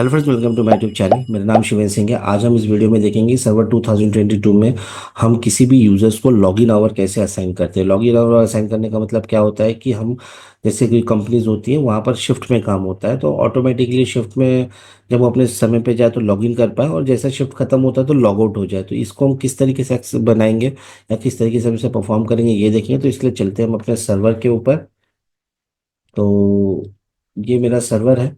Hello friends, welcome to my YouTube channel. मेरा नाम शिवेंद्र सिंह है। आज हम इस वीडियो में देखेंगे सर्वर 2022 में हम किसी भी यूजर्स को लॉगिन आवर कैसे असाइन करते हैं। लॉगिन आवर असाइन करने का मतलब क्या होता है कि हम जैसे कोई कंपनीज होती हैं वहाँ पर शिफ्ट में काम होता है, तो ऑटोमेटिकली शिफ्ट में जब वो अपने समय पे जाए तो लॉगिन कर पाए, और जैसा शिफ्ट खत्म होता है तो लॉग आउट हो जाए। तो इसको हम किस तरीके से बनाएंगे या किस तरीके से हम इसे परफॉर्म करेंगे ये देखेंगे। तो इसलिए चलते हैं हम अपने सर्वर के ऊपर। तो ये मेरा सर्वर है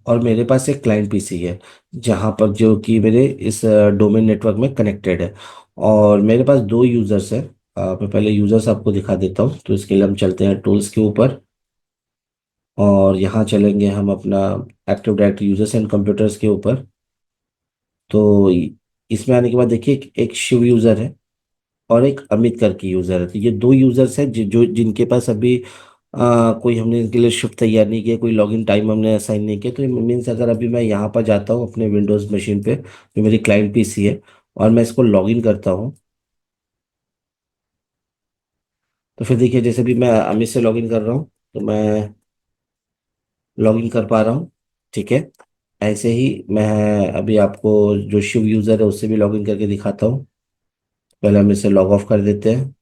और मेरे पास एक क्लाइंट पीसी है जहाँ पर जो कि मेरे इस डोमेन नेटवर्क में कनेक्टेड है। और मेरे पास दो यूज़र्स हैं। मैं पहले यूज़र्स आपको दिखा देता हूँ। तो इसके लिए हम चलते हैं टूल्स के ऊपर और यहाँ चलेंगे हम अपना active directory users and computers के ऊपर। तो इसमें आने के बाद देखिए एक शिव यूज़र है और एक अमित करके यूज़र है। तो ये दो यूज़र्स हैं जो जिनके पास अभी कोई हमने इनके लिए शिफ्ट तैयार नहीं किया, कोई लॉगिन टाइम हमने असाइन नहीं किया। तो मीन्स अगर अभी मैं यहाँ पर जाता हूँ अपने विंडोज़ मशीन पे जो मेरी क्लाइंट पीसी है और मैं इसको लॉगिन करता हूँ, तो फिर देखिए जैसे भी मैं अमित से लॉगिन कर रहा हूँ तो मैं लॉगिन कर पा रहा हूँ। ठीक है, ऐसे ही मैं अभी आपको जो शिव यूज़र है उससे भी लॉगिन करके दिखाता हूँ। पहले हम इसे लॉग ऑफ कर देते हैं।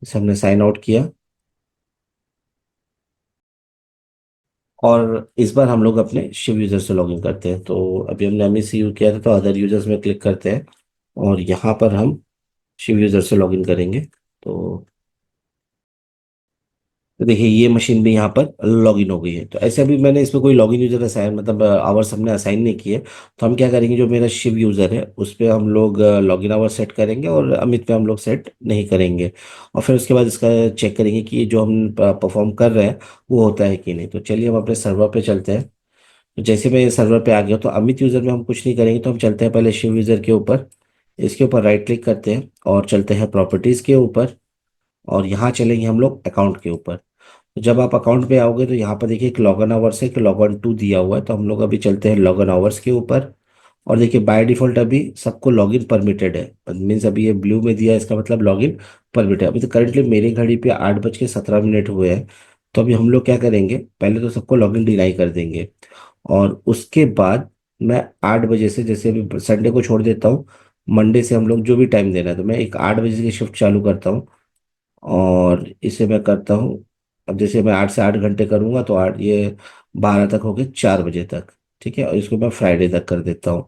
इसे हमने साइन आउट किया और इस बार हम लोग अपने शिव यूजर से लॉगिन करते हैं। तो अभी हमने अमित से यूज किया था तो अदर यूजर्स में क्लिक करते हैं और यहाँ पर हम शिव यूजर से लॉगिन करेंगे। तो देखिए ये मशीन भी यहाँ पर लॉगिन हो गई है। तो ऐसे अभी मैंने इसमें कोई लॉगिन यूजर असाइन मतलब आवर्स हमने असाइन नहीं किए। तो हम क्या करेंगे, जो मेरा शिव यूजर है उस पर हम लोग लॉगिन आवर सेट करेंगे और अमित पे हम लोग सेट नहीं करेंगे। और फिर उसके बाद इसका चेक करेंगे कि ये जो हम परफॉर्म कर रहे हैं वो होता है कि नहीं। तो चलिए हम अपने सर्वर पे चलते हैं। तो जैसे मैं सर्वर पे आ गया तो अमित यूजर में हम कुछ नहीं करेंगे। तो हम चलते हैं पहले शिव यूजर के ऊपर। इसके ऊपर राइट क्लिक करते हैं और चलते हैं प्रॉपर्टीज के ऊपर और यहाँ चलेंगे हम लोग अकाउंट के ऊपर। तो जब आप अकाउंट पे आओगे तो यहाँ पर देखिए एक लॉगन आवर्स है कि लॉगन टू दिया हुआ है। तो हम लोग अभी चलते हैं लॉगन आवर्स के ऊपर और देखिए बाय डिफॉल्ट अभी सबको लॉगिन परमिटेड है। मीन्स अभी ये ब्लू में दिया है, इसका मतलब लॉगिन परमिटेड है। अभी तो करंटली मेरी घड़ी पे 8:17 हुए हैं। तो अभी हम लोग क्या करेंगे, पहले तो सबको लॉगिन डिनाई कर देंगे और उसके बाद मैं 8 बजे से, जैसे अभी संडे को छोड़ देता हूँ, मंडे से हम लोग जो भी टाइम देना है तो मैं एक 8 बजे की शिफ्ट चालू करता हूँ और इसे मैं करता हूँ। अब जैसे मैं 8 से 8 घंटे करूंगा तो 8 ये 12 तक हो गए, 4 बजे तक। ठीक है, और इसको मैं फ्राइडे तक कर देता हूँ।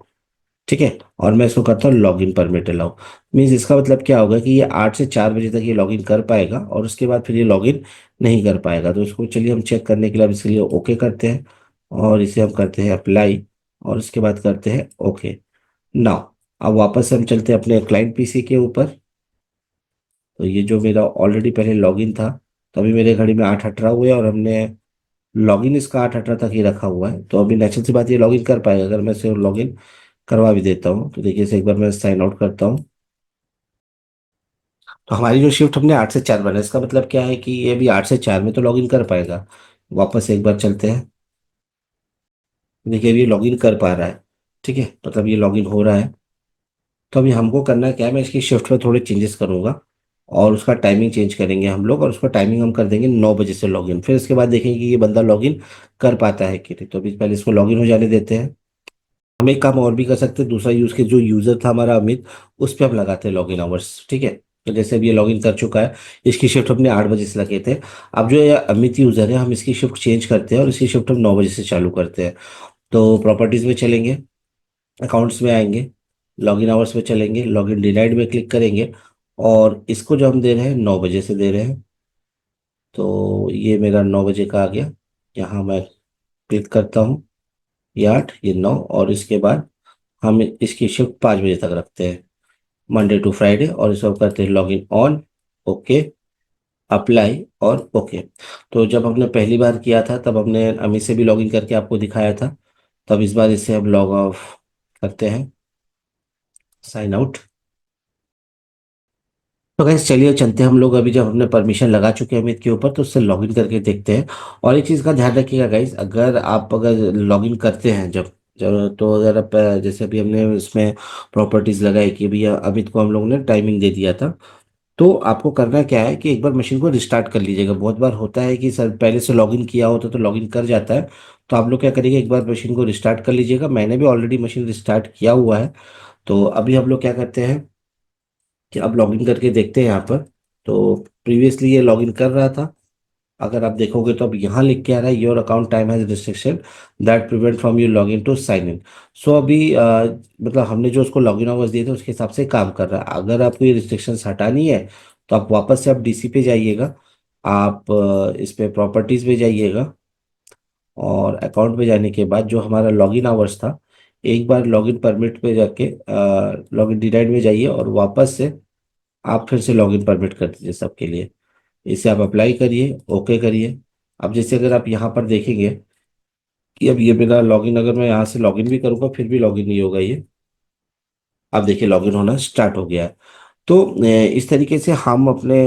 ठीक है, और मैं इसको करता हूँ log in permit allow. Means इसका मतलब क्या होगा कि ये 8 से 4 बजे तक ये लॉग इन कर पाएगा और उसके बाद फिर ये लॉग इन नहीं कर पाएगा। तो इसको चलिए हम चेक करने के लिए अब इसके लिए ओके करते हैं और इसे हम करते हैं अप्लाई और उसके बाद करते हैं ओके नाउ। अब वापस से हम चलते हैं अपने क्लाइंट पीसी के ऊपर। तो ये जो मेरा ऑलरेडी पहले लॉगिन था, तो अभी मेरे घड़ी में 8:18 हुए और हमने लॉगिन इसका 8:18 तक ही रखा हुआ है। तो अभी नेचुरल सी बात ये लॉगिन कर पाएगा अगर मैं इसे लॉगिन करवा भी देता हूँ। तो देखिए इसे एक बार मैं साइन आउट करता हूँ। तो हमारी जो शिफ्ट हमने 8 से 4 बना, इसका मतलब क्या है कि ये भी 8 से 4 में तो लॉगिन कर पाएगा। वापस एक बार चलते हैं। देखिए अभी ये लॉगिन कर पा रहा है। ठीक है, मतलब ये लॉगिन हो रहा है। तो अभी हमको करना क्या है, मैं इसकी शिफ्ट में थोड़े चेंजेस करूंगा और उसका टाइमिंग चेंज करेंगे हम लोग और उसका टाइमिंग हम कर देंगे 9 बजे से लॉगिन। फिर इसके बाद देखेंगे कि ये बंदा लॉगिन कर पाता है कि नहीं। तो अभी पहले इसको लॉगिन हो जाने देते हैं। हम एक काम और भी कर सकते हैं, दूसरा यूज के जो यूजर था हमारा अमित, उस पर हम लगाते हैं लॉगिन आवर्स। ठीक है, तो जैसे अभी ये लॉगिन कर चुका है, इसकी शिफ्ट हमने 8 बजे से लगे थे। अब जो ये अमित यूजर है हम इसकी शिफ्ट चेंज करते हैं और इसकी शिफ्ट हम 9 बजे से चालू करते हैं। तो प्रॉपर्टीज में चलेंगे, अकाउंट्स में आएंगे, लॉगिन आवर्स में चलेंगे, लॉगिन डिनाइड में क्लिक करेंगे और इसको जो हम दे रहे हैं 9 बजे से दे रहे हैं। तो ये मेरा 9 बजे का आ गया। यहाँ मैं क्लिक करता हूँ, ये 8 ये 9 और इसके बाद हम इसकी शिफ्ट 5 बजे तक रखते हैं, मंडे टू फ्राइडे। और इसको करते हैं लॉगिन ऑन, ओके, अप्लाई और ओके। तो जब हमने पहली बार किया था तब हमने अमित से भी लॉगिन करके आपको दिखाया था। तब इस बार इससे हम लॉग ऑफ करते हैं, साइन आउट। तो गैस चलिए चलते हैं हम लोग। अभी जब हमने परमिशन लगा चुके हैं अमित के ऊपर तो उससे लॉगिन करके देखते हैं। और एक चीज़ का ध्यान रखिएगा गाइस, अगर लॉगिन करते हैं जब जब तो अगर आप जैसे अभी हमने इसमें प्रॉपर्टीज लगाई कि भैया अमित को हम लोग ने टाइमिंग दे दिया था। तो आपको करना क्या है कि एक बार मशीन को रिस्टार्ट कर लीजिएगा। बहुत बार होता है कि सर पहले से लॉगिन किया होता तो लॉगिन कर जाता है। तो आप लोग क्या करिएगा, एक बार मशीन को रिस्टार्ट कर लीजिएगा। मैंने भी ऑलरेडी मशीन रिस्टार्ट किया हुआ है। तो अभी हम लोग क्या करते हैं कि अब लॉगिन करके देखते हैं यहाँ पर। तो प्रीवियसली ये लॉगिन कर रहा था। अगर आप देखोगे तो अब यहाँ लिख के आ रहा है your account time has restriction that prevent from you log in to sign in. So अभी मतलब हमने जो उसको लॉगिन आवर्स दिए थे उसके हिसाब से काम कर रहा है। अगर आपको ये रिस्ट्रिक्शंस हटानी है तो आप वापस से आप डीसी पे जाइएगा। आप इस पे प्रॉपर्टीज पे जाइएगा और अकाउंट पे जाने के बाद जो हमारा लॉगिन आवर्स था, एक बार लॉगिन परमिट पे जाके लॉगिन डिनाइड में जाइए और वापस से आप फिर से लॉगिन परमिट कर दीजिए सबके लिए। इसे आप अप्लाई करिए, ओके करिए। अब जैसे अगर आप यहाँ पर देखेंगे कि अब ये मेरा लॉगिन, अगर मैं यहाँ से लॉगिन भी करूँगा फिर भी लॉगिन नहीं होगा ये। अब देखिए लॉगिन होना स्टार्ट हो गया है। तो इस तरीके से हम अपने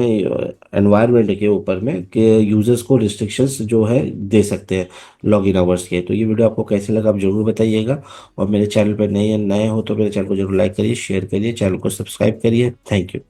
एनवायरनमेंट के ऊपर में कि यूजर्स को रिस्ट्रिक्शंस जो है दे सकते हैं लॉगिन आवर्स के। तो ये वीडियो आपको कैसे लगा आप जरूर बताइएगा। और मेरे चैनल पर नए नए हो तो मेरे चैनल को जरूर लाइक करिए, शेयर करिए, चैनल को सब्सक्राइब करिए। Thank you.